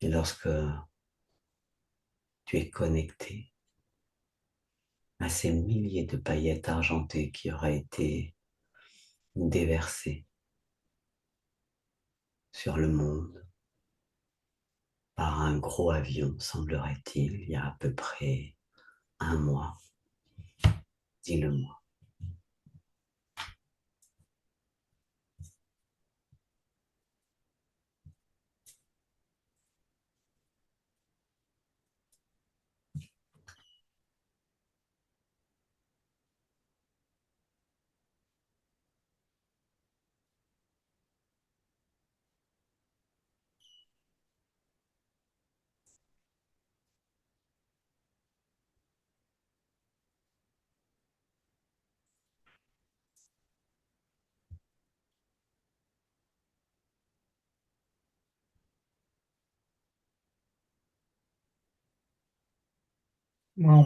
Et lorsque tu es connecté à ces milliers de paillettes argentées qui auraient été déversées sur le monde par un gros avion, semblerait-il, il y a à peu près un mois, dis-le-moi. Moi,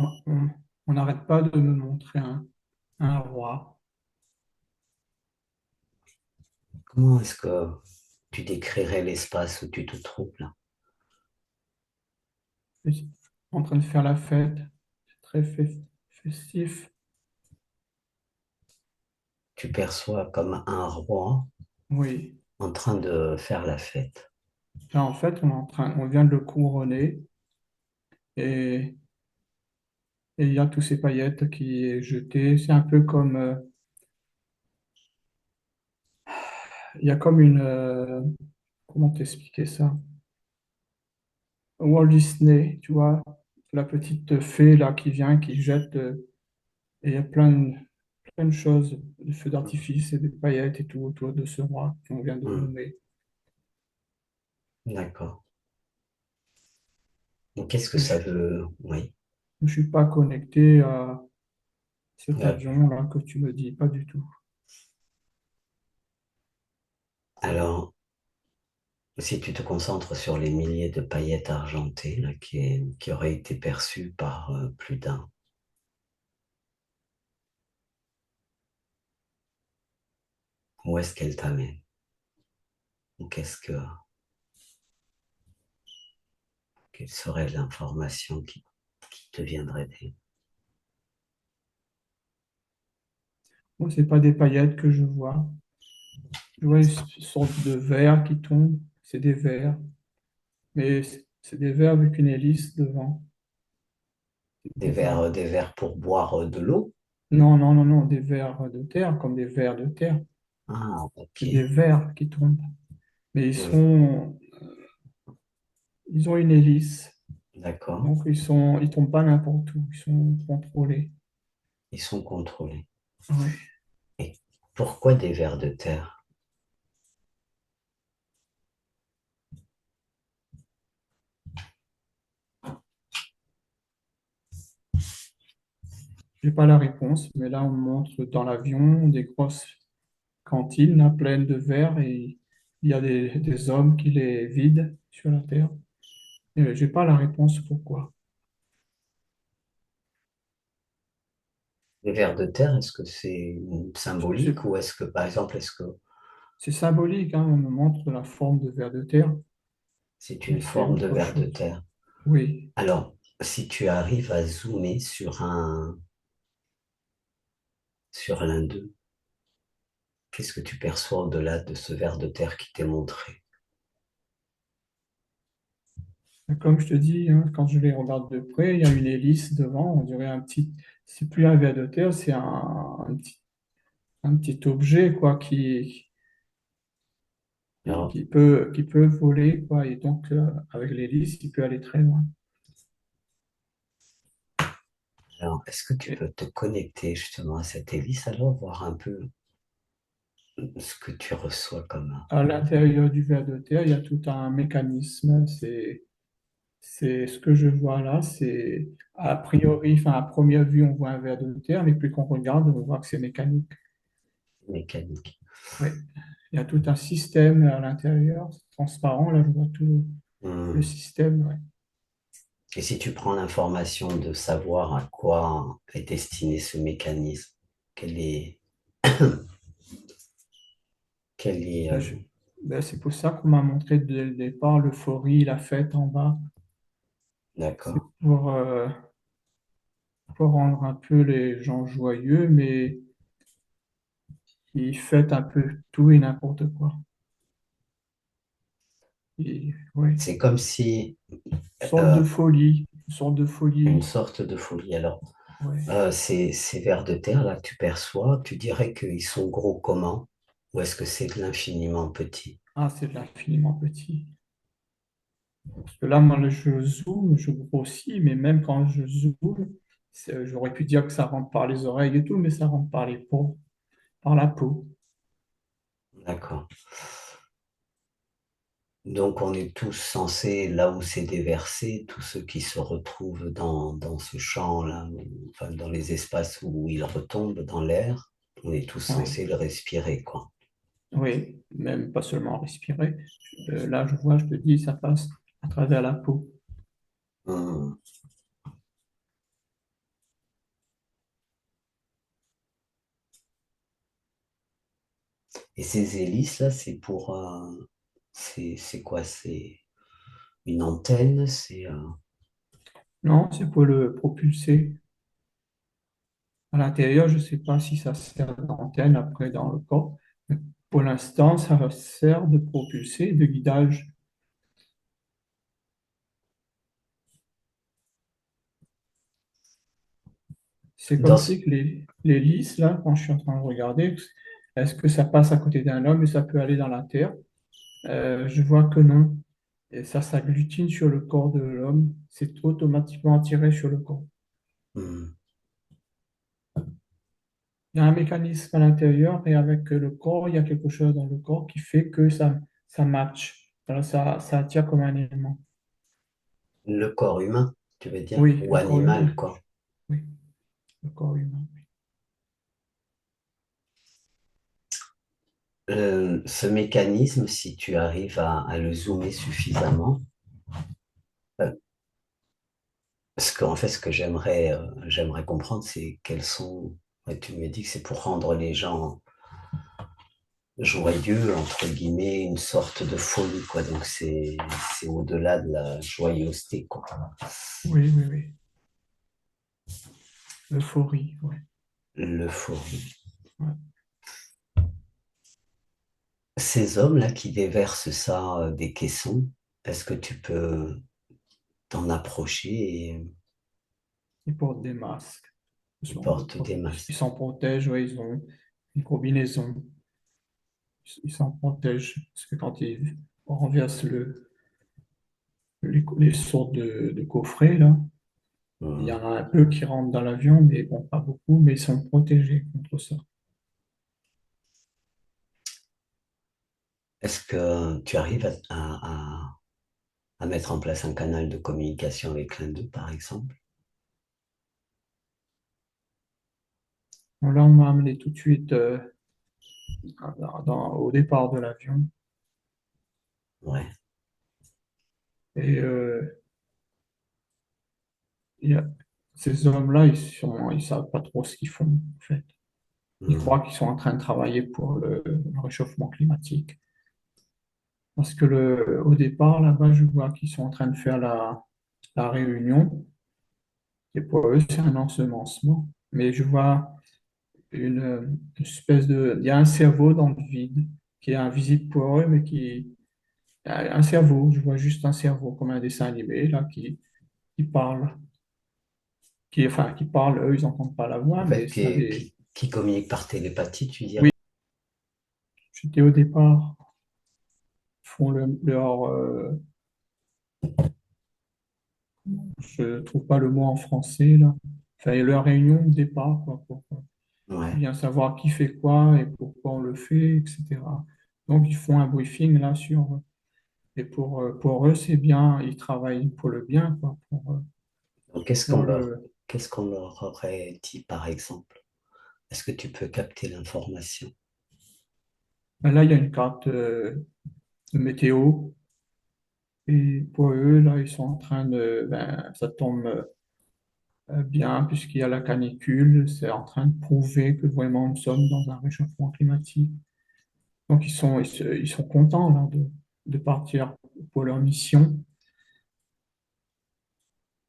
on n'arrête pas de me montrer un roi. Comment est-ce que tu décrirais l'espace où tu te trouves là? En train de faire la fête. C'est très festif. Tu perçois comme un roi Oui. en train de faire la fête. Là, en fait, on vient de le couronner et, et il y a tous ces paillettes qui est jetées. C'est un peu comme, il y a comme comment t'expliquer ça? Walt Disney, tu vois, la petite fée là qui vient, qui jette, et il y a plein de choses, des feux d'artifice et des paillettes et tout autour de ce roi qu'on vient de Hmm, nommer. d'accord. Donc, qu'est-ce que Je ça suis, veut? Oui. je suis pas connecté à cet Euh, avion là que tu me dis, pas du tout. Alors, si tu te concentres sur les milliers de paillettes argentées là, qui auraient été perçues par plus d'un, où est-ce qu'elles t'amènent? Ou quelle serait l'information qui te viendrait d'elles? Moi, c'est pas des paillettes que je vois. Je vois une sorte de verre qui tombe. C'est des verres, mais c'est des verres avec une hélice devant. Des verres. Des verres pour boire de l'eau? Non, non, non, non, des vers de terre, comme des vers de terre. Ah, ok. C'est des vers qui tombent. Mais Oui, ils ont une hélice. d'accord. Donc, ils tombent pas n'importe où. Ils sont contrôlés. Ils sont contrôlés. Ouais. Et pourquoi des vers de terre? J'ai pas la réponse, mais là, on me montre dans l'avion des grosses cantines là, pleines de verres et il y a des hommes qui les vident sur la terre. Et j'ai pas la réponse pourquoi. Les vers de terre, est-ce que c'est C'est symbolique ou est-ce que, par exemple, est-ce que c'est symbolique, hein, on me montre la forme de ver de terre, c'est mais une c'est forme de autre vers de chose. terre? Oui, Alors, si tu arrives à zoomer sur l'un d'eux, qu'est-ce que tu perçois au-delà de ce ver de terre qui t'est montré? comme je te dis, hein, quand je les regarde de près, il y a une hélice devant, on dirait c'est plus un ver de terre, c'est un petit objet quoi, Alors, qui peut voler, quoi, et donc avec l'hélice, il peut aller très loin. alors, est-ce que tu Et peux te connecter justement à cette hélice alors, voir un peu ce que tu reçois comme... à l'intérieur du ver de terre, il y a tout un mécanisme. C'est ce que je vois là, c'est a priori, enfin à première vue, on voit un ver de terre, mais plus qu'on regarde, on voit que c'est mécanique. mécanique? Oui. Il y a tout un système à l'intérieur, c'est transparent. Là, je vois tout le Hmm. système. Ouais. Et si tu prends l'information de savoir à quoi est destiné ce mécanisme, quel est, quel est, Là, Ben, c'est pour ça qu'on m'a montré dès le départ l'euphorie, la fête en bas. C'est D'accord. pour rendre un peu les gens joyeux, mais ils fêtent un peu tout et n'importe quoi. Et, ouais, C'est comme si sorte de euh, folie, une sorte de une folie. sorte de folie. Alors, Ouais. ces vers de terre là que tu perçois, tu dirais qu'ils sont gros comment? Ou est-ce que c'est de l'infiniment petit? Ah, c'est de l'infiniment petit. Parce que là, moi, je zoome, je grossis, mais même quand je zoome, j'aurais pu dire que ça rentre par les oreilles et tout, mais ça rentre par les peaux, par la peau. D'accord. Donc on est tous censés, là où c'est déversé, tous ceux qui se retrouvent dans ce champ-là, enfin, dans les espaces où il retombe dans l'air, on est tous Oui, censés le respirer, quoi. oui, même pas seulement respirer. Là, je vois, je te dis, ça passe à travers la peau. Hum. Et ces hélices-là, c'est quoi? C'est une antenne? Non, c'est pour le propulser. À l'intérieur, je ne sais pas si ça sert d'antenne après dans le corps, mais pour l'instant, ça sert de propulser, de guidage. C'est Dans comme ce- si que les lys, là, quand je suis en train de regarder, est-ce que ça passe à côté d'un homme et ça peut aller dans la terre? Je vois que non. Et ça s'agglutine sur le corps de l'homme. C'est automatiquement attiré sur le corps. hum. Il y a un mécanisme à l'intérieur et avec le corps, il y a quelque chose dans le corps qui fait que ça match. Alors ça attire comme un aimant. Le corps humain, tu veux dire, Oui, ou le corps animal, humain. quoi. Oui, le corps humain. Oui. Ce mécanisme, si tu arrives à le zoomer suffisamment, euh, ce que j'aimerais comprendre, c'est quels sont, ouais, tu me dis que c'est pour rendre les gens joyeux, entre guillemets, une sorte de folie, quoi. Donc c'est au-delà de la joyeuseté, quoi. Oui, oui, oui. L'euphorie, oui. L'euphorie. Ouais. Ces hommes-là qui déversent ça des caissons, est-ce que tu peux t'en approcher et Ils portent des masques. ils portent des Ils masques? s'en protègent, ouais, ils ont une combinaison. Ils s'en protègent. Parce que quand ils renversent les sortes de coffrets, là, il y Hmm. en a un peu qui rentrent dans l'avion, mais bon, pas beaucoup, mais ils sont protégés contre ça. Est-ce que tu arrives à mettre en place un canal de communication avec l'un d'eux, par exemple? Donc là, on m'a amené tout de suite au départ de l'avion. Ouais. Et il y a- ces hommes-là, ils savent pas trop ce qu'ils font, en fait. Ils Hmm. croient qu'ils sont en train de travailler pour le réchauffement climatique. Parce que au départ, là-bas, je vois qu'ils sont en train de faire la réunion. Et pour eux, c'est un ensemencement. Mais je vois une espèce de... Il y a un cerveau dans le vide qui est invisible pour eux, mais un cerveau. Je vois juste un cerveau, comme un dessin animé, là, qui parle. Enfin, qui parle, eux, ils n'entendent pas la voix, En mais fait, ça des... qui communique par télépathie, tu dirais? Oui, j'étais au départ, ils font je trouve pas le mot en français, là. Enfin, leur réunion de départ, quoi, pour Ouais. bien savoir qui fait quoi et pourquoi on le fait, etc. Donc, ils font un briefing là sur. Et pour eux, c'est bien, ils travaillent pour le bien, quoi, Donc, pour le. qu'est-ce qu'on leur aurait dit, par exemple? Est-ce que tu peux capter l'information? Ben là, il y a une carte de météo. Et pour eux, là, ils sont en train de. Ben, ça tombe bien, puisqu'il y a la canicule. C'est en train de prouver que vraiment nous sommes dans un réchauffement climatique. Donc ils sont contents là, de partir pour leur mission.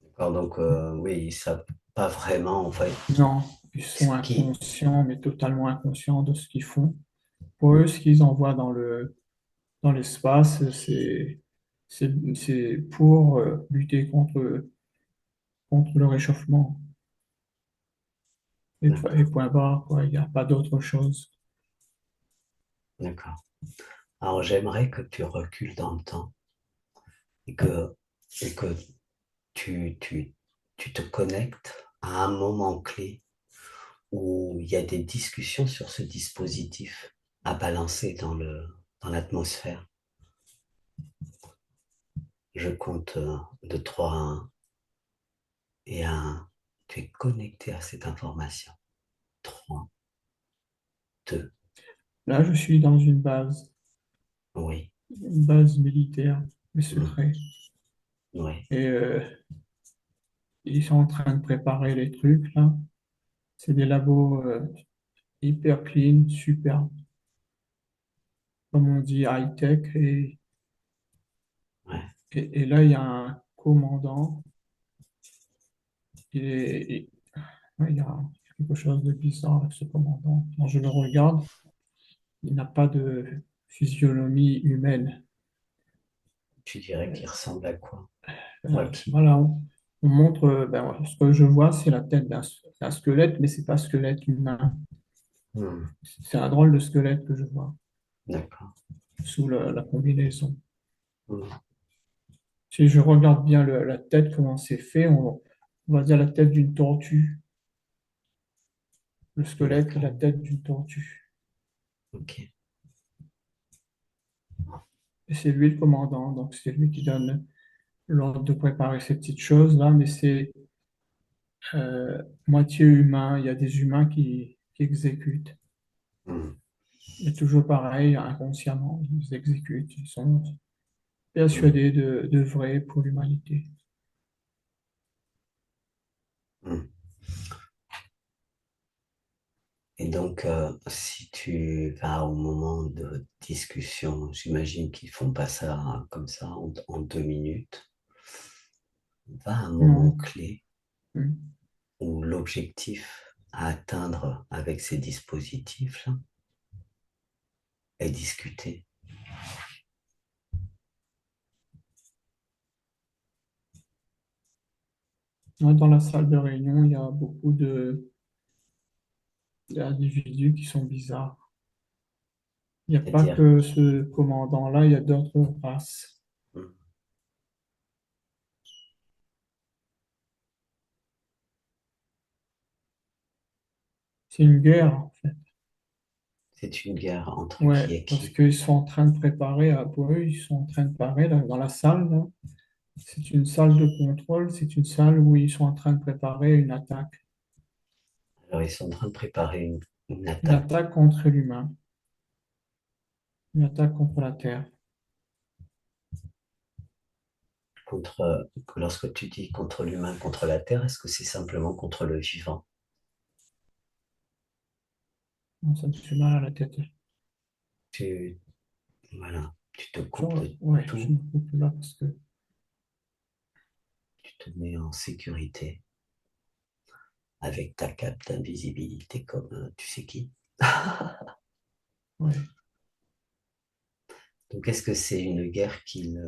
D'accord, donc oui, ils savent pas vraiment en fait Non, ils ce sont qui. inconscients, mais totalement inconscients de ce qu'ils font. Pour eux, ce qu'ils envoient dans l'espace, c'est pour lutter contre le réchauffement. Et D'accord, point barre, quoi. Il n'y a pas d'autre chose. d'accord. Alors j'aimerais que tu recules dans le temps et que tu, tu, tu te connectes à un moment clé où il y a des discussions sur ce dispositif à balancer dans l'atmosphère. Je compte de 3 à 1 et à 1, tu es connecté à cette information. 3, 2, Là, je suis dans oui, une base militaire, mais mm, secret. oui, Et ils sont en train de préparer les trucs, là. C'est des labos hyper clean, super, comme on dit, high-tech. ouais. Et là, il y a un commandant. Il est, il- ouais, il y a quelque chose de bizarre avec ce commandant. Quand je le regarde, il n'a pas de physionomie humaine. Tu dirais qu'il Euh, ressemble à quoi? Ou à qui? voilà, on montre, ben, ouais, ce que je vois, c'est la tête d'un squelette, mais c'est pas squelette humain. Hmm, C'est un drôle de squelette que je vois d'accord. sous la combinaison. Hmm, Si je regarde bien la tête, comment c'est fait, on va dire la tête d'une tortue. Le squelette, la d'accord, tête d'une tortue. ok. Et c'est lui le commandant, donc c'est lui qui donne l'ordre de préparer ces petites choses-là, mais c'est moitié humain. Il y a des humains qui exécutent. Hmm, Mais toujours pareil, inconsciemment, ils exécutent. Ils sont hmm, persuadés de vrai pour l'humanité. hmm. Et donc, si tu vas au moment de discussion, j'imagine qu'ils font pas ça comme ça en 2 minutes. Va à un moment Non. clé Mm. où l'objectif à atteindre avec ces dispositifs-là est discuté. Moi, dans la salle de réunion, il y a beaucoup d'individus qui sont bizarres. Il n'y a pas C'est-à-dire, que ce commandant-là, il y a d'autres races. hmm, C'est une guerre, en fait. c'est une guerre entre qui Ouais, et parce qui. qu'ils sont en train de préparer, pour eux, ils sont en train de préparer dans la salle, là. C'est une salle de contrôle, c'est une salle où ils sont en train de préparer Alors, ils sont en train de préparer une une attaque attaque contre l'humain, une attaque contre la Terre. contre, lorsque tu dis contre l'humain, contre la terre, est-ce que c'est simplement contre le vivant? Non, ça me fait mal à la tête. Tu, voilà, tu te coupes de Ouais, je tout, me coupe là parce que, tu te mets en sécurité avec ta cape d'invisibilité comme tu sais qui. ouais. Donc, est-ce que c'est une guerre qu'il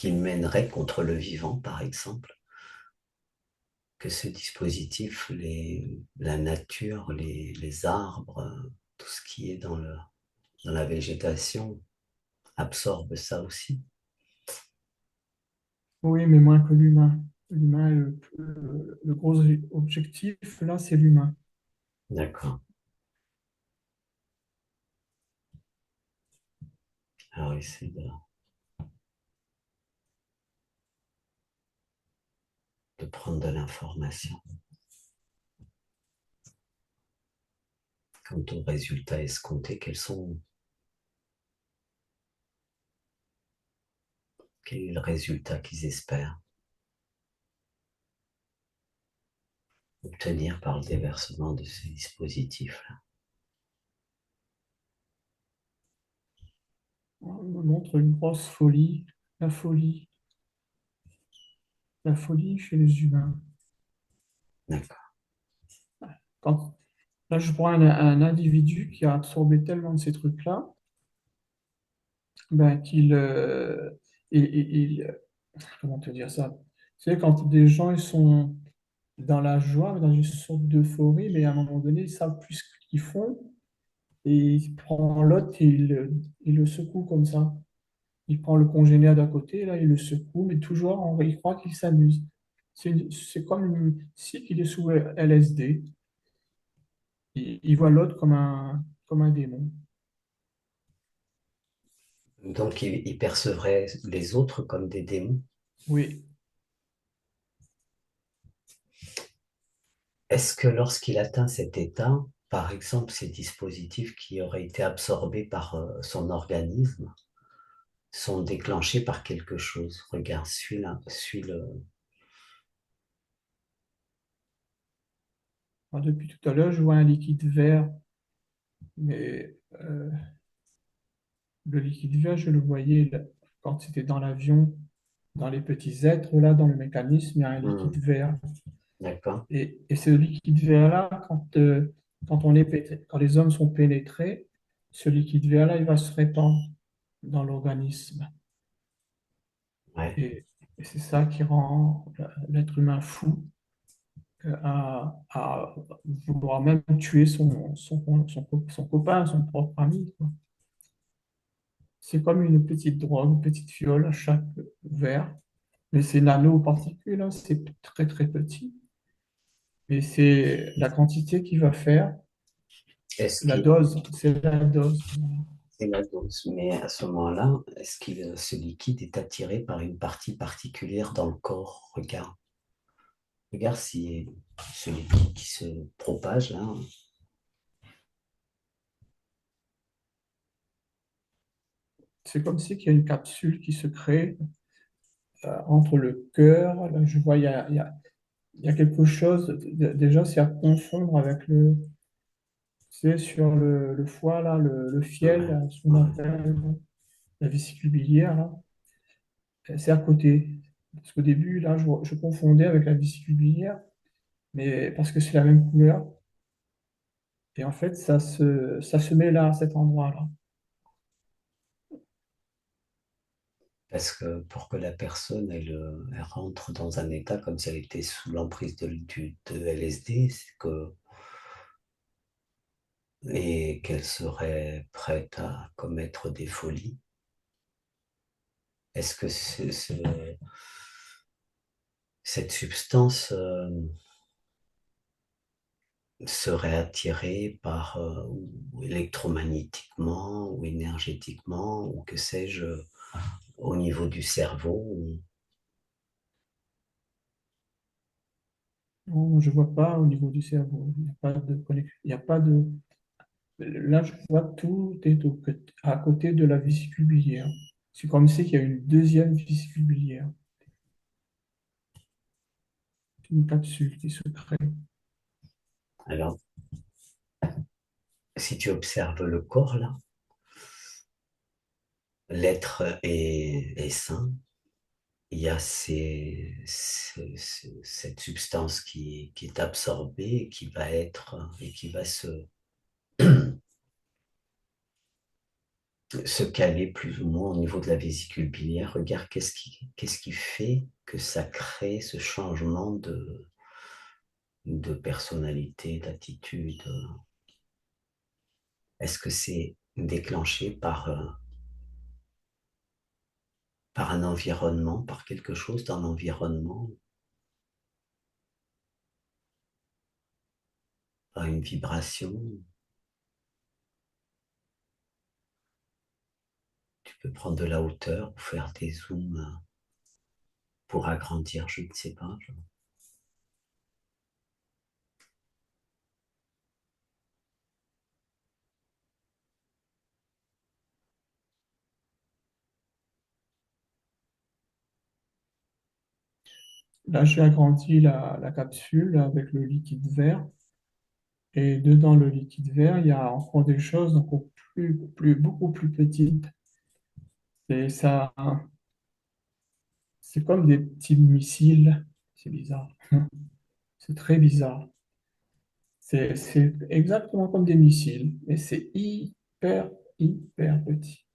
mènerait contre le vivant, par exemple? Que ce dispositif, la nature, les arbres, tout ce qui est dans la végétation, absorbe ça aussi? Oui, mais moins que l'humain. L'humain, le gros objectif, là, c'est l'humain. D'accord. Alors, essaie de prendre de l'information quant aux résultats escomptés. Quel est le résultat qu'ils espèrent obtenir par le déversement de ces dispositifs-là? On me montre une grosse folie, la folie, la folie chez les humains. D'accord. Quand, là, je vois un individu qui a absorbé tellement de ces trucs-là, ben, comment te dire ça? Tu sais, quand des gens ils sont dans la joie, dans une sorte d'euphorie, mais à un moment donné, ils savent plus ce qu'ils font, et il prend l'autre et il le secoue comme ça. Il prend le congénère d'à côté, là, il le secoue, mais toujours, il croit qu'il s'amuse. C'est comme si il est sous LSD. Il voit l'autre comme un démon. Donc, il percevrait les autres comme des démons. Oui, Est-ce que lorsqu'il atteint cet état, par exemple, ces dispositifs qui auraient été absorbés par son organisme sont déclenchés par quelque chose? Regarde, suis le... moi, depuis tout à l'heure, je vois un liquide vert, mais le liquide vert, je le voyais là, quand c'était dans l'avion, dans les petits êtres, là, dans le mécanisme, il y a un liquide Hmm, vert. d'accord, Et ce liquide vert-là, quand les hommes sont pénétrés, ce liquide vert-là, il va se répandre dans l'organisme. ouais. Et c'est ça qui rend l'être humain fou, à vouloir même tuer son copain, son propre ami, quoi. C'est comme une petite drogue, une petite fiole à chaque verre, mais c'est nanoparticules, hein, c'est très très petit. Et c'est la quantité qui va faire Est-ce la qu'il dose, c'est la dose. est la dose? Mais à ce moment-là, est-ce que ce liquide est attiré par une partie particulière dans le corps? Regarde, regarde si ce liquide qui se propage là, C'est comme si il y a une capsule qui se crée entre le cœur. Là, je vois, il y a quelque chose, déjà, c'est à confondre avec c'est sur le foie, là, le fiel, ouais, là, ce qu'on ouais. appelle la vésicule biliaire, là. C'est à côté. Parce qu'au début, là, je confondais avec la vésicule biliaire, mais parce que c'est la même couleur. Et en fait, ça se met là, à cet endroit-là. Parce que pour que la personne elle rentre dans un état comme si elle était sous l'emprise de LSD, c'est que, et qu'elle serait prête à commettre des folies, est-ce que cette substance serait attirée par, ou électromagnétiquement, ou énergétiquement, ou que sais-je, au niveau du cerveau? Non, je ne vois pas au niveau du cerveau. Il n'y a pas de connexion. Il n'y a pas de. Là, je vois tout est à côté de la vésicule biliaire. C'est comme si il y a une deuxième vésicule biliaire, une capsule qui se crée. Alors, si tu observes le corps là, l'être est sain. Il y a cette substance qui est absorbée et qui va être et qui va se caler plus ou moins au niveau de la vésicule biliaire. Regarde qu'est-ce qui fait que ça crée ce changement de personnalité, d'attitude. Est-ce que c'est déclenché par un environnement, par quelque chose dans l'environnement, par une vibration? Tu peux prendre de la hauteur ou faire des zooms pour agrandir, je ne sais pas. Là, j'ai agrandi la capsule avec le liquide vert. Et dedans le liquide vert, il y a encore des choses beaucoup plus petites. C'est ça, c'est comme des petits missiles. C'est bizarre. C'est très bizarre. C'est exactement comme des missiles, mais c'est hyper, hyper petit.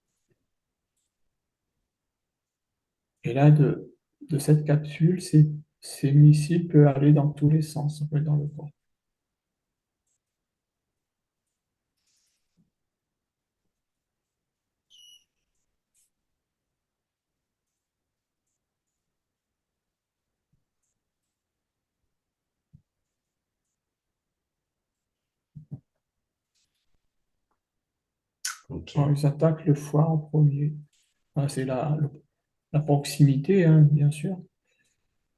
Et là, de cette capsule, ces missiles peuvent aller dans tous les sens, ça peut être dans le corps. Alors, Ok. ils attaquent le foie en premier. Enfin, c'est la proximité, hein, bien sûr.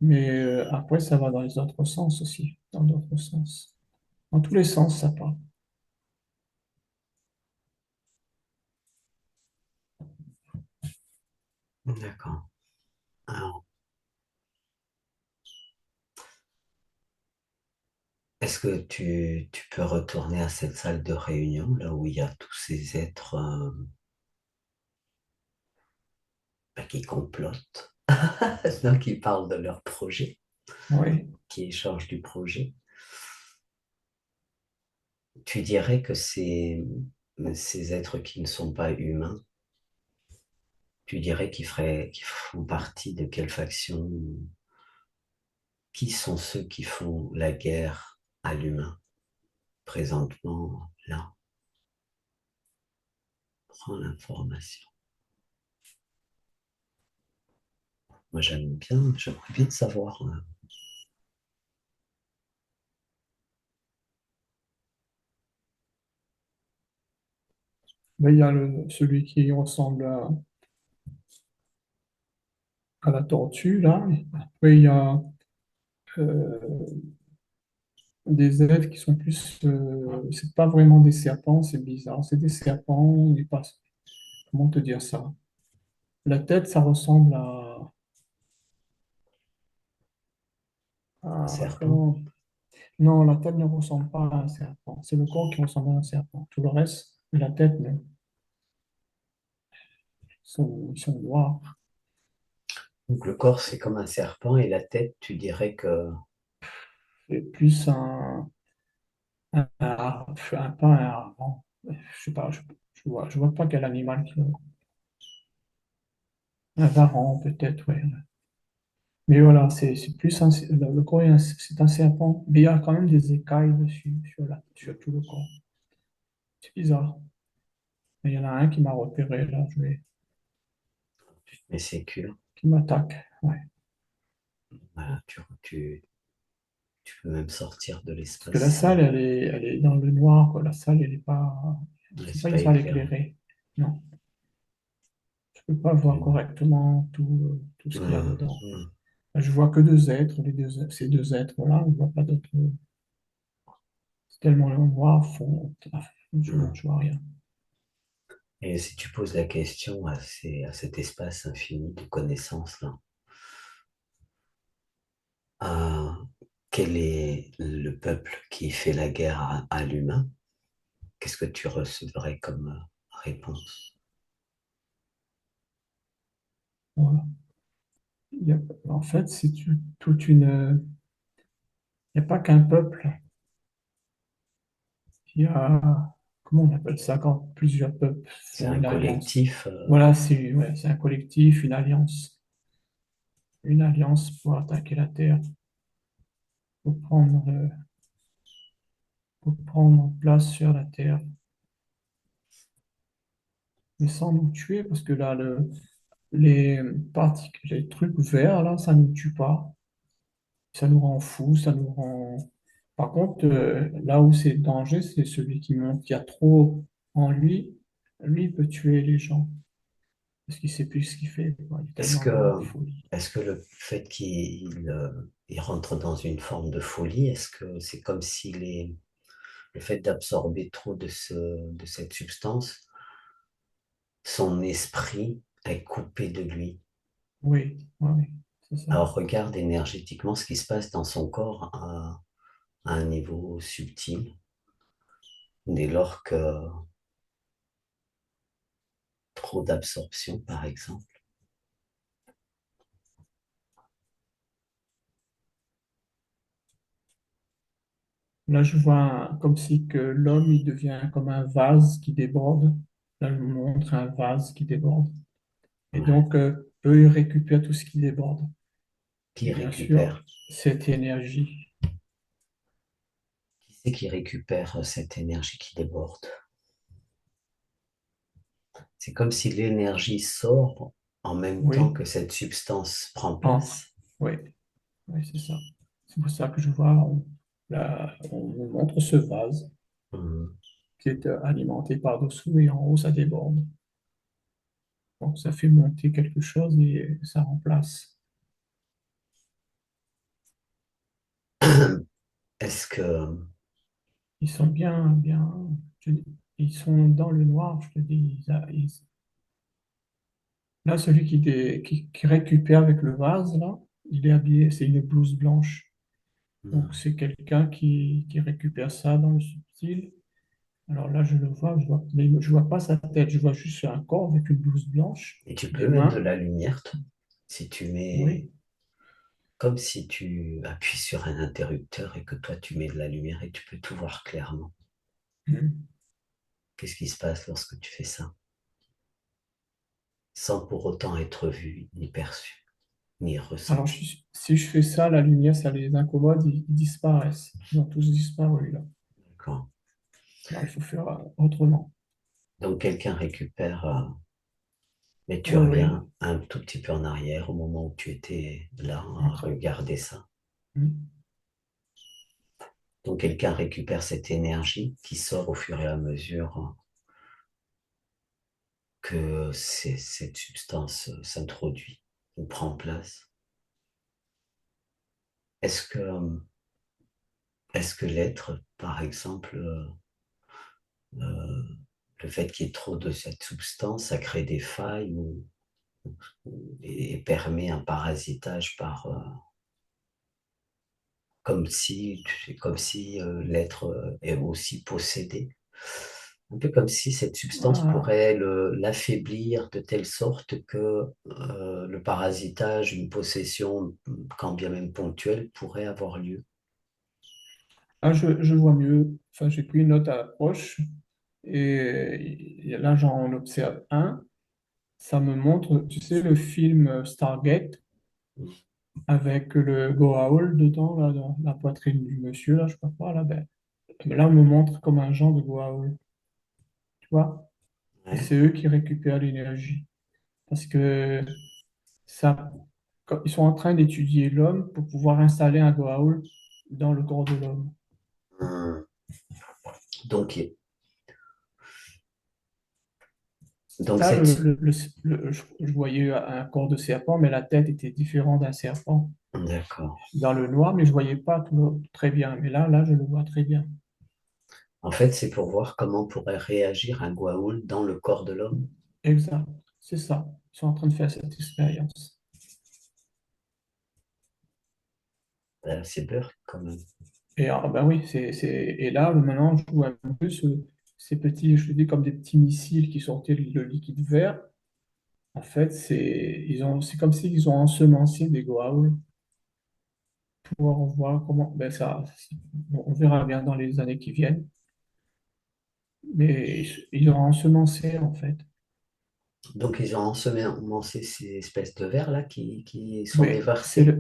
Mais après, ça va dans les autres sens aussi, dans d'autres sens. Dans tous les sens, ça part. D'accord. Alors, est-ce que tu peux retourner à cette salle de réunion, là où il y a tous ces êtres qui complotent, donc qui parlent de leur projet, Oui, qui échangent du projet? Tu dirais que ces êtres qui ne sont pas humains, tu dirais qu'ils font partie de quelle faction? Qui sont ceux qui font la guerre à l'humain présentement là? Prends l'information. Moi, j'aimerais bien savoir. mais il y a celui qui ressemble à la tortue, là. Après, il y a euh, des êtres qui sont plus. C'est pas vraiment des serpents, c'est bizarre. C'est des serpents, mais pas. Comment te dire ça? La tête, ça ressemble Un serpent? comment? Non, la tête ne ressemble pas à un serpent. C'est le corps qui ressemble à un serpent. Tout le reste, la tête, non. Ils sont noirs. Donc le corps, c'est comme un serpent et la tête, tu dirais que C'est plus pas un hareng. Je sais pas, je vois pas quel animal qui. Un varan, peut-être, ouais. Mais voilà, c'est plus le corps, c'est un serpent, mais il y a quand même des écailles dessus, sur tout le corps. C'est bizarre. Mais il y en a un qui m'a repéré, là, mais c'est que qui m'attaque. Ouais. voilà, tu peux même sortir de Parce que la l'espace, salle, elle est dans le noir, quoi. La salle, ouais, c'est c'est pas une pas salle éclairé. éclairée. Non, je peux pas voir Mm. correctement tout ce qu'il y a Mm, dedans. mm, Je vois que deux êtres, ces deux êtres-là, je vois pas d'autres. C'est tellement le noir, fond, non, mm. je vois rien. Et si tu poses la question à cet espace infini de connaissances-là, à quel est le peuple qui fait la guerre à l'humain, qu'est-ce que tu recevrais comme réponse? Voilà. Il y a- En fait, toute une. Il n'y a pas qu'un peuple. Il y a. Comment on appelle ça quand plusieurs peuples C'est font un une alliance? collectif, Voilà, c'est un collectif, une alliance. Une alliance pour attaquer la Terre, pour pour prendre place sur la Terre, mais sans nous tuer, parce que là, les particules, les trucs verts, là, ça ne nous tue pas. Ça nous rend fous, ça nous rend. Par contre, là où c'est danger, c'est celui qui monte, qui a trop en lui. Lui, il peut tuer les gens parce qu'il sait plus ce qu'il fait, quoi. Il est est-ce tellement que, dans la folie. est-ce que le fait il rentre dans une forme de folie, est-ce que c'est comme si le fait d'absorber trop de cette substance, son esprit est coupé de lui? Oui, oui, oui, c'est ça. Alors regarde énergétiquement ce qui se passe dans son corps à un niveau subtil, dès lors que trop d'absorption, par exemple. Là, je vois comme si que l'homme, il devient comme un vase qui déborde. Là, je me montre un vase qui déborde. Et Ouais. donc, eux, ils récupèrent tout ce qui déborde. Et Qui bien sûr, récupère? cette énergie, Qui c'est qui récupère cette énergie qui déborde? C'est comme si l'énergie sort en même temps oui, que cette substance prend ah, place. oui, oui, c'est ça. C'est pour ça que je vois, là, on me montre ce vase Mhm. qui est alimenté par-dessous et en haut, ça déborde. Donc, ça fait monter quelque chose et ça remplace. Est-ce que Ils sont bien, bien, je- ils sont dans le noir, je te dis. Là, celui qui récupère avec le vase, là, il est habillé, c'est une blouse blanche. Donc, hmm, c'est quelqu'un qui récupère ça dans le subtil. Alors là, je le vois, mais je vois pas sa tête, je vois juste un corps avec une blouse blanche, et tu peux des mettre de mains, la lumière, toi, si tu mets oui. comme si tu appuies sur un interrupteur et que toi tu mets de la lumière et tu peux tout voir clairement. Mhm. Qu'est-ce qui se passe lorsque tu fais ça? Sans pour autant être vu, ni perçu, ni Alors, ressenti. si je fais ça, la lumière, ça les incommode, ils disparaissent. Ils ont tous disparu, là. D'accord. Alors, il faut faire autrement. Donc quelqu'un récupère, mais tu Oui, oui. reviens un tout petit peu en arrière au moment où tu étais là à Entre... regarder ça. Mhm. Donc quelqu'un récupère cette énergie qui sort au fur et à mesure que cette substance s'introduit ou prend place. Est-ce que, est-ce que l'être, par exemple, euh, le fait qu'il y ait trop de cette substance, ça crée des failles et permet un parasitage comme si l'être est aussi possédé. Un peu comme si cette substance Ah, pourrait l'affaiblir de telle sorte que le parasitage, une possession, quand bien même ponctuelle, pourrait avoir lieu. je vois mieux. Enfin, j'ai pris une autre approche et là, j'en observe un. Ça me montre, tu sais, le film Stargate avec le Goa'uld dedans, là, dans la poitrine du monsieur, là, je sais pas quoi, là, ben, là, on me montre comme un genre de Goa'uld, tu vois? Et Ouais. c'est eux qui récupèrent l'énergie. Parce que ça, ils sont en train d'étudier l'homme pour pouvoir installer un Goa'uld dans le corps de l'homme. Hum. Donc, donc Ça, cette... je voyais un corps de serpent, mais la tête était différente d'un serpent D'accord. dans le noir, mais je voyais pas très bien. Mais là, je le vois très bien. En fait, c'est pour voir comment pourrait réagir un Goa'uld dans le corps de l'homme. Exact, c'est ça. Ils sont en train de faire cette expérience. C'est beurre quand même. Et ben oui, et là, maintenant, je vois un peu ces petits, je te dis, comme des petits missiles qui sortaient de liquide vert. En fait, c'est comme s'ils ont ensemencé des Goa'uld pour voir comment, ben ça, bon, on verra bien dans les années qui viennent, mais ils ont ensemencé, en fait. Donc, ils ont ensemencé ces espèces de vers là qui sont Oui, déversés.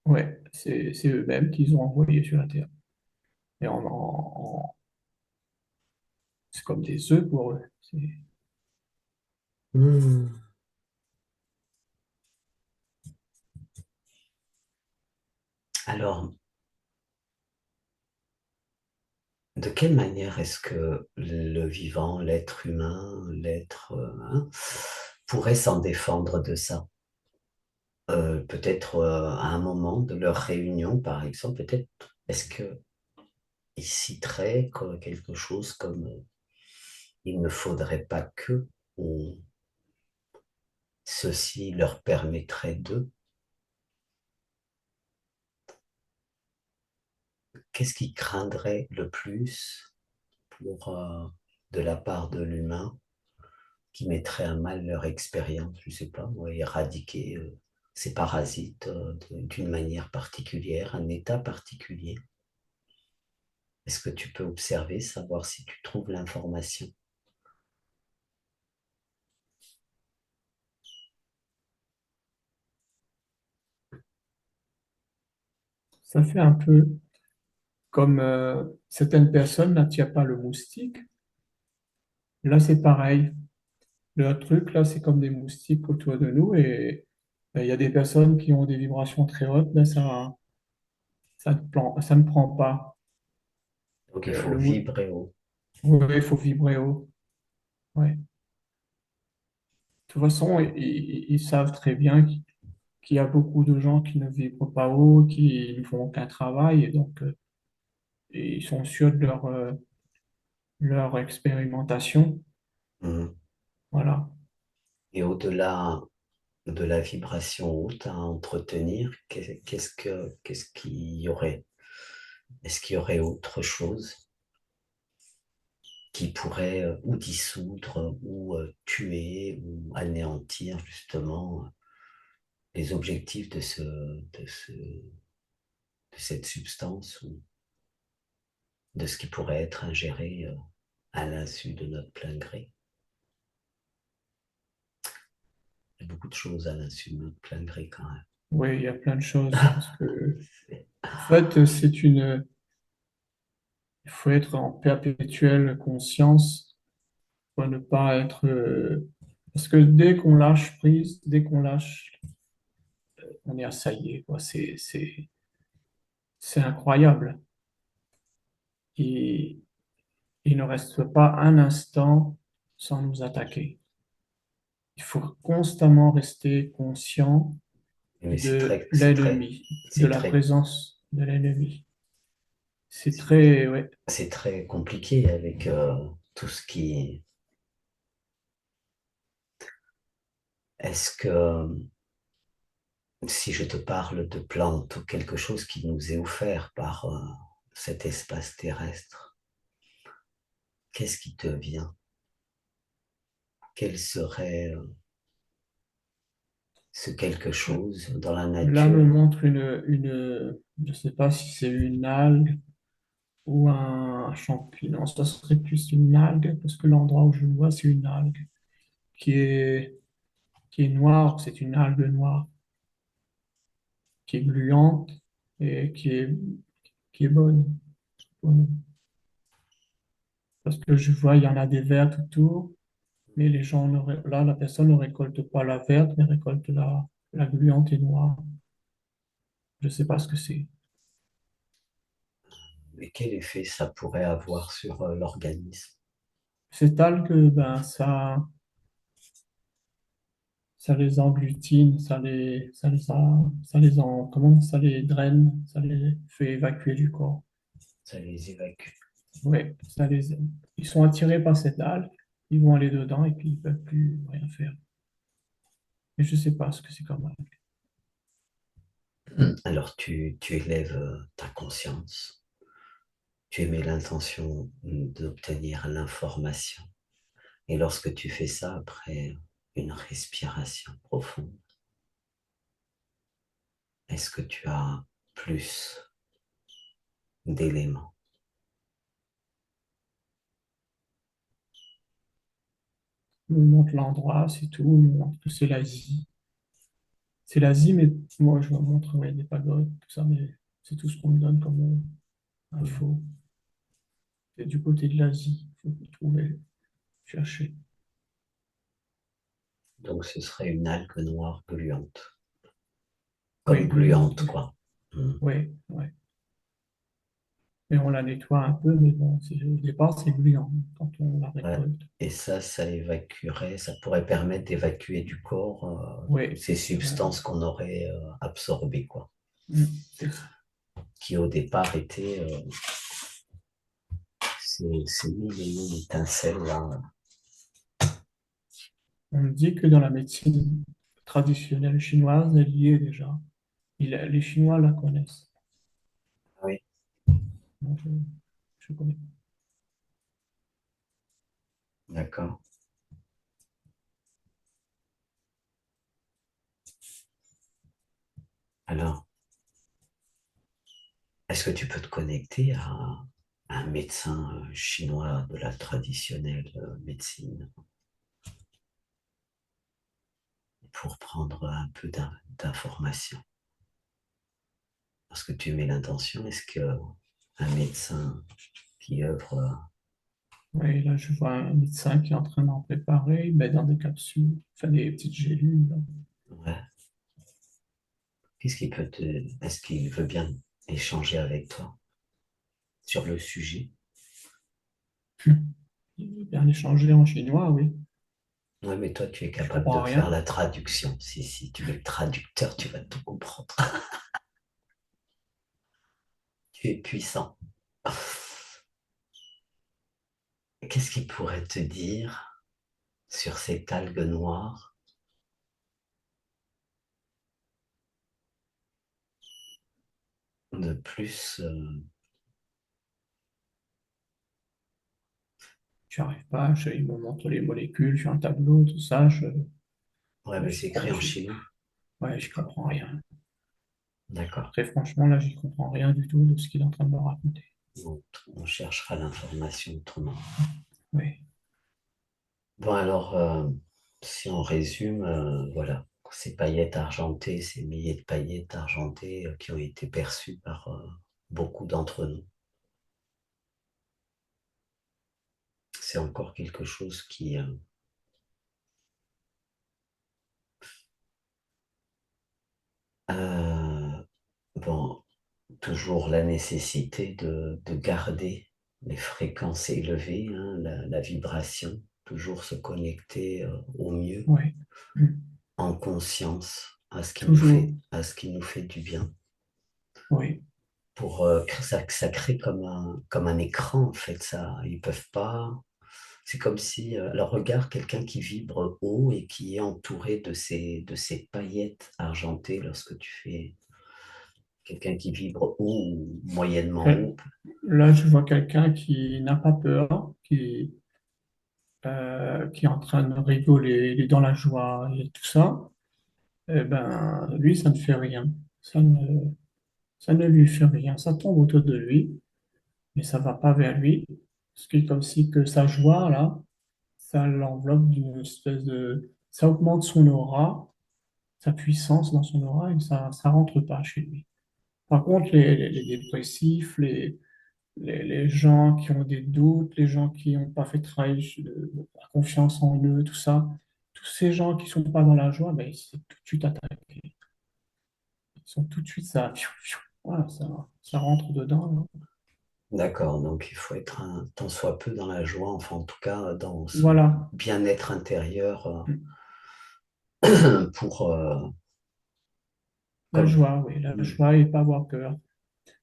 ouais, c'est eux-mêmes qu'ils ont envoyés sur la Terre. Et c'est comme des œufs pour eux. Hmm. Alors, de quelle manière est-ce que le vivant, l'être humain, l'être hein, pourrait s'en défendre de ça? Peut-être à un moment de leur réunion, par exemple, peut-être est-ce que ils citeraient quelque chose comme il ne faudrait pas que, ou ceci leur permettrait de. Qu'est-ce qu'ils craindraient le plus pour, de la part de l'humain qui mettraient à mal leur expérience, je ne sais pas, moi, éradiquer ces parasites d'une manière particulière, un état particulier. Est-ce que tu peux observer, savoir si tu trouves l'information? Ça fait un peu comme certaines personnes n'attirent pas le moustique. Là, c'est pareil. Le truc, là, c'est comme des moustiques autour de nous et il y a des personnes qui ont des vibrations très hautes. Là, ça ne prend pas. Donc il Euh, faut le mou- vibrer haut. oui, il faut vibrer haut. Ouais. De toute façon, ils savent très bien qu'il y a beaucoup de gens qui ne vibrent pas haut, qui ne font aucun travail et donc ils sont sûrs de leur expérimentation. Mhm. Voilà. Et au-delà de la vibration haute à entretenir, qu'est-ce qu'il y aurait? Est-ce qu'il y aurait autre chose qui pourrait ou dissoudre ou tuer ou anéantir justement les objectifs de cette substance ou de ce qui pourrait être ingéré à l'insu de notre plein gré? Il y a beaucoup de choses à l'insu de notre plein gré quand même. Oui, il y a plein de choses parce que, en fait, il faut être en perpétuelle conscience pour ne pas être, parce que dès qu'on lâche prise, dès qu'on lâche, on est assaillé, quoi. C'est incroyable. Il, il ne reste pas un instant sans nous attaquer. Il faut constamment rester conscient Mais de l'ennemi, de c'est la très, présence de l'ennemi. C'est très, ouais, c'est très compliqué avec tout ce qui. Est-ce que si je te parle de plantes ou quelque chose qui nous est offert par cet espace terrestre, qu'est-ce qui te vient? Quel serait ce quelque chose dans la là me nature? montre je sais pas si c'est une algue ou un champignon. Ça serait plus une algue parce que l'endroit où je le vois, c'est une algue qui est, qui est noire. C'est une algue noire qui est gluante et qui est bonne. Bonne. Parce que je vois, il y en a des vertes autour, mais là, la personne ne récolte pas la verte, mais récolte la gluante et noire. Je sais pas ce que c'est. Mais quel effet ça pourrait avoir sur l'organisme? Cette algue, ben, ça les agglutine, comment, ça les draine, ça les fait évacuer du corps. Ça les évacue. Ouais, ils sont attirés par cette algue, ils vont aller dedans et puis ils peuvent plus rien faire. Mais je sais pas ce que c'est comme algue. Alors tu élèves ta conscience, tu émets l'intention d'obtenir l'information. Et lorsque tu fais ça après une respiration profonde, est-ce que tu as plus d'éléments? On me montre l'endroit, c'est tout, on me montre que c'est l'Asie. C'est l'Asie, mais moi je me montre ouais, des pagodes, tout ça, mais c'est tout ce qu'on me donne comme info. C'est du côté de l'Asie, il faut trouver, chercher. Donc ce serait une algue noire gluante, Oui, comme gluante, gluante oui. quoi. Hmm. Oui, oui. Et on la nettoie un peu, mais bon, au départ, c'est gluant quand on la Ouais. récolte. Et ça évacuerait, ça pourrait permettre d'évacuer du corps Oui, ces substances qu'on aurait absorbées quoi, c'est ça. qui au départ étaient ces mille et une étincelles là. On me dit que dans la médecine traditionnelle chinoise, elle y est déjà. Les Chinois la connaissent. Oui, Moi, je connais. d'accord. Alors, est-ce que tu peux te connecter à un médecin chinois de la traditionnelle médecine pour prendre un peu d'informations? Parce que tu mets l'intention, est-ce qu'un médecin qui œuvre, Oui, là, je vois un médecin qui est en train d'en préparer, il met dans des capsules, enfin des petites gélules, là. ouais, qu'est-ce qu'il peut te, est-ce qu'il veut bien échanger avec toi sur le sujet? Il veut bien échanger en chinois, oui. Ouais, mais toi, tu es Je capable comprends de faire rien. la traduction. Si tu es le traducteur, tu vas tout comprendre. Tu es puissant. Qu'est-ce qu'il pourrait te dire sur cette algue noire de plus? Je n'arrive pas, il me montre les molécules sur un tableau, tout ça, Ouais, là, mais c'est écrit en j'y chinois. ouais, j'y comprends rien. D'accord. Très franchement, là, j'y comprends rien du tout de ce qu'il est en train de me raconter. Donc, on cherchera l'information autrement. Oui, Bon, alors, si on résume, voilà, ces paillettes argentées, ces milliers de paillettes argentées qui ont été perçues par beaucoup d'entre nous, c'est encore quelque chose qui, euh, bon, toujours la nécessité de garder les fréquences élevées, hein, la vibration, toujours se connecter au mieux, oui. Mm. en conscience, Toujours, à ce qui nous fait du bien. oui. Pour que ça crée comme un écran, en fait, ça, ils peuvent pas. C'est comme si, alors regarde quelqu'un qui vibre haut et qui est entouré de ces paillettes argentées lorsque tu fais quelqu'un qui vibre haut ou moyennement Quel- haut. Là, je vois quelqu'un qui n'a pas peur, qui est en train de rigoler, il est dans la joie et tout ça. Eh ben, lui, ça ne fait rien. Ça ne, ça ne lui fait rien. Ça tombe autour de lui, mais ça va pas vers lui. Ce qui est comme si que sa joie, là, ça l'enveloppe d'une espèce de... Ça augmente son aura, sa puissance dans son aura, et ça rentre pas chez lui. Par contre, les dépressifs, les gens qui ont des doutes, les gens qui n'ont pas fait travailler la confiance en eux, tout ça, tous ces gens qui sont pas dans la joie, ben, c'est tout de suite attaqué. Ils sont tout de suite, voilà, ça rentre dedans, là. D'accord, donc il faut être un tant soit peu dans la joie, enfin en tout cas dans son Voilà. bien-être intérieur pour La comme joie, oui, la joie et pas avoir peur.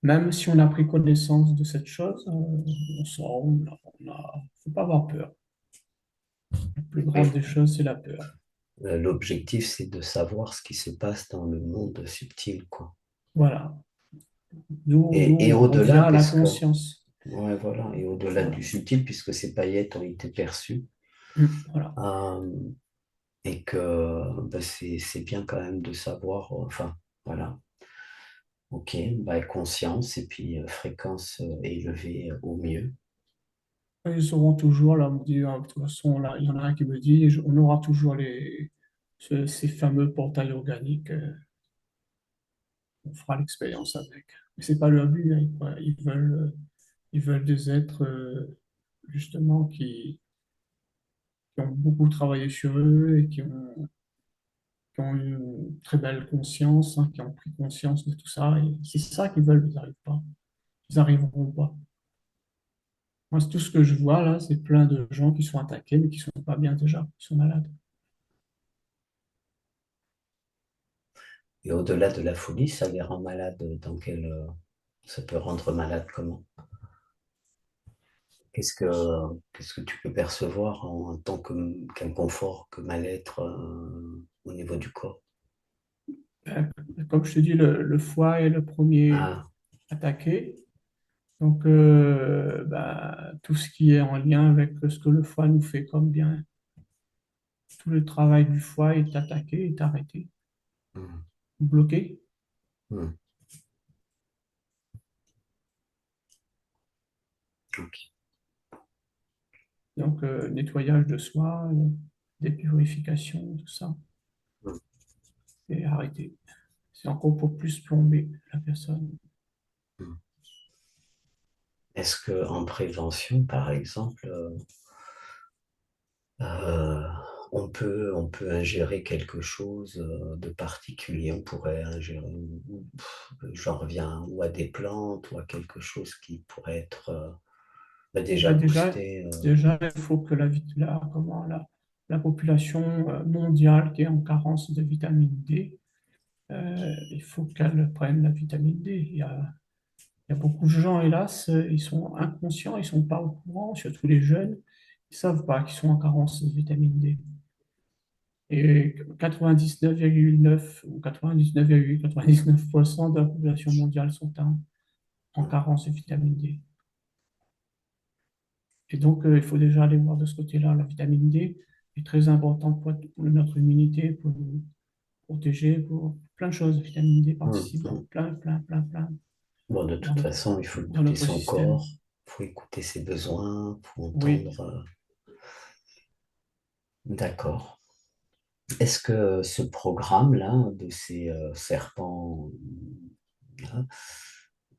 Même si on a pris connaissance de cette chose, on sort, faut pas avoir peur. La plus grande oui, des choses, c'est la peur. l'objectif c'est de savoir ce qui se passe dans le monde subtil, quoi. Voilà. D'où Et on revient au-delà, à la puisque conscience. ouais, voilà, et au-delà du Voilà. subtil, puisque ces paillettes ont été perçues, Voilà. euh, et que bah, c'est bien quand même de savoir, enfin, voilà, ok, bah, conscience et puis fréquence élevée au mieux. Ils auront toujours, là, on me dit, ah, de toute façon, là, il y en a un qui me dit, on aura toujours ces fameux portails organiques, on fera l'expérience avec. Mais c'est pas leur but, hein. Ils veulent des êtres, justement, qui ont beaucoup travaillé sur eux et qui ont une très belle conscience, hein, qui ont pris conscience de tout ça. Et c'est ça qu'ils veulent, ils n'arrivent pas. Ils n'arriveront pas. Moi, c'est tout ce que je vois là, c'est plein de gens qui sont attaqués, mais qui sont pas bien déjà, qui sont malades. Et au-delà de la folie, ça les rend malades. Ça peut rendre malade comment? Qu'est-ce que tu peux percevoir en tant qu'inconfort, que mal-être au niveau du corps? Euh, Comme je te dis, le foie est le premier Ah, attaqué. Donc, tout ce qui est en lien avec ce que le foie nous fait comme bien, tout le travail du foie est attaqué, est arrêté, hmm. bloqué. Hmm. Ok. Donc, nettoyage de soi, dépurification, tout ça, Hmm. et arrêter. C'est encore pour plus plomber la personne. Hmm. Est-ce que en prévention, par exemple, Euh, on peut ingérer quelque chose de particulier. On pourrait ingérer, j'en reviens ou à des plantes ou à quelque chose qui pourrait être déjà Ben déjà, boosté. déjà, il faut que comment, la population mondiale qui est en carence de vitamine D, il faut qu'elle prenne la vitamine D. Il y a beaucoup de gens, hélas, ils sont inconscients, ils sont pas au courant, surtout les jeunes, ils savent pas qu'ils sont en carence de vitamine D. Et 99,9 ou 99,99% de la population mondiale sont en carence de vitamine D. Et donc, il faut déjà aller voir de ce côté-là. La vitamine D est très importante pour notre immunité, pour nous protéger, pour plein de choses. La vitamine D Hum, participe dans hum. plein Bon, de dans toute notre, façon, il faut dans écouter notre son système. corps, il faut écouter ses besoins, il faut Oui, entendre. D'accord. Est-ce que ce programme-là de ces serpents, là,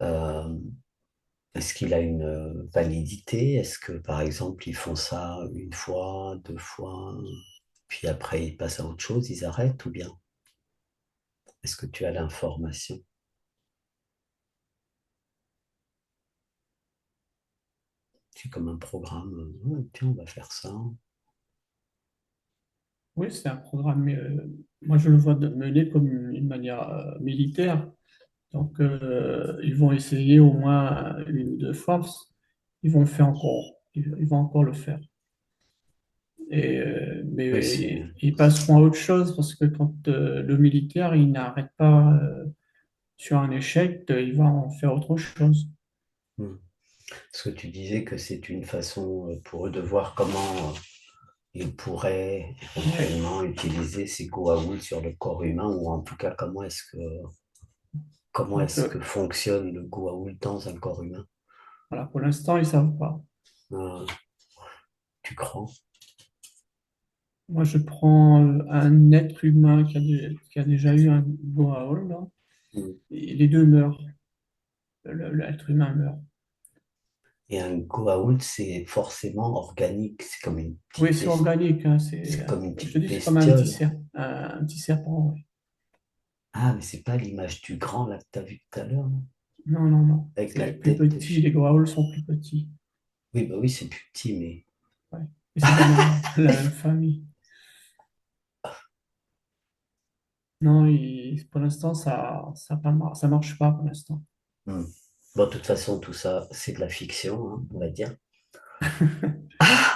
euh, est-ce qu'il a une validité? Est-ce que, par exemple, ils font ça une fois, deux fois, puis après ils passent à autre chose, ils arrêtent ou bien? Est-ce que tu as l'information? C'est comme un programme, tiens, on va faire ça. oui, c'est un programme. Moi, je le vois mené comme une manière militaire. Donc, ils vont essayer au moins une ou deux fois. Ils vont faire encore, ils vont encore le faire. Oui, c'est. Mais ils passeront à autre chose parce que quand le militaire, il n'arrête pas sur un échec, il va en faire autre chose. Hmm. Parce que tu disais que c'est une façon pour eux de voir comment ils pourraient Ouais. éventuellement utiliser ces Goa'uld sur le corps humain, ou en tout cas, comment Donc, est-ce que fonctionne le Goa'uld dans un corps humain? voilà, pour l'instant, ils ne savent pas. Euh, tu crois? Moi, je prends un être humain qui a déjà eu un Goa'uld, là, Hmm. et les deux meurent. L'être humain meurt. Et un Goa'uld, c'est forcément organique. Oui, c'est organique, hein, C'est comme une je te petite dis, c'est comme un petit, bestiole. un petit serpent. Ouais. Ah, mais c'est pas l'image du grand là que tu as vu tout à l'heure, non? Non, non, non. Avec la C'est plus tête de petit, les Goa'ulds sont plus petits. Oui, bah oui, c'est plus petit, mais. Ouais. Et c'est dans la même famille. Non, pour l'instant, ça marche pas pour l'instant. Hmm. Bon, de toute façon, tout ça, c'est de la fiction, hein, on va dire.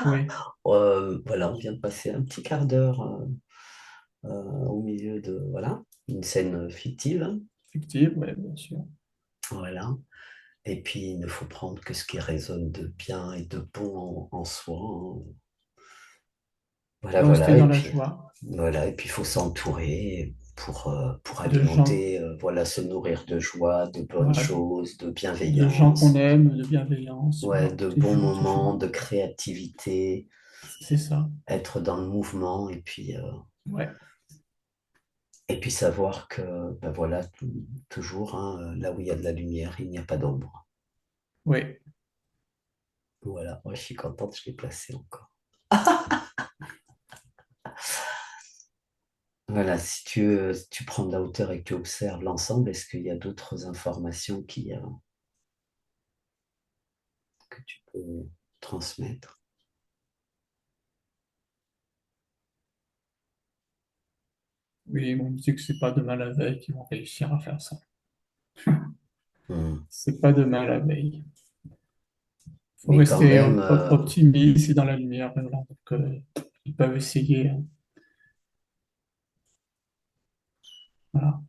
Oui, Voilà, on vient de passer un petit quart d'heure au milieu de, voilà, une scène fictive, hein. fictive, oui, bien sûr. Voilà. Et puis, il ne faut prendre que ce qui résonne de bien et de bon en soi, hein. Voilà, Faut rester voilà. dans la joie Et puis, il faut s'entourer pour de gens, alimenter, voilà, se nourrir de joie, de bonnes voilà, choses, de de gens qu'on bienveillance, aime, de bienveillance, ouais, voilà, de bons moments, toujours. de créativité, C'est ça. être dans le mouvement Ouais, et puis savoir que, ben voilà, toujours, hein, là où il y a de la lumière, il n'y a pas d'ombre. oui, Voilà, moi je suis contente, je l'ai placé encore. Voilà, si tu prends de la hauteur et que tu observes l'ensemble, est-ce qu'il y a d'autres informations que tu peux transmettre? oui, on me dit que c'est pas demain la veille qu'ils vont réussir à faire ça. Hmm. C'est pas demain la veille. Faut Mais quand rester même, optimiste et dans la lumière. Voilà. Donc, ils peuvent essayer, hein. Voilà.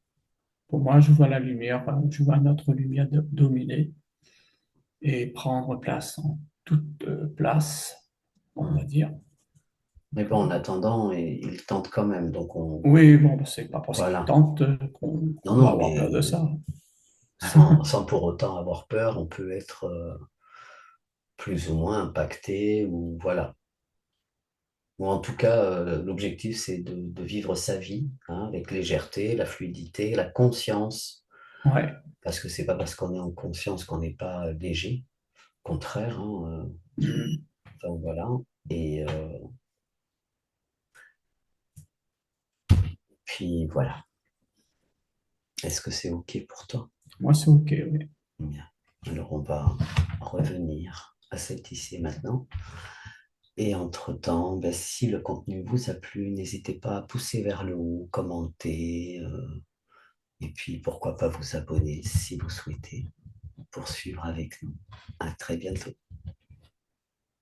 Pour moi, je vois la lumière, je vois notre lumière dominer et prendre place, en toute place, on va hmm, dire. Mais bon, en attendant, il tente quand même. Donc, Oui, bon, ben, c'est pas parce qu'il voilà. tente Non, qu'on doit non, avoir peur de mais ça. sans pour autant avoir peur, on peut être plus ou moins impacté ou voilà. Ou en tout cas, l'objectif, c'est de vivre sa vie hein, avec légèreté, la fluidité, la conscience, Ouais. parce que c'est pas parce qu'on est en conscience qu'on n'est pas léger. Au contraire, hein, Mm. donc voilà. Et puis voilà. Est-ce que c'est OK pour toi? Moi, c'est OK, oui. Bien. Alors, on va revenir à cet ici et maintenant. Et entre-temps, ben, si le contenu vous a plu, n'hésitez pas à pousser vers le haut, commenter, et puis pourquoi pas vous abonner si vous souhaitez poursuivre avec nous. À très bientôt.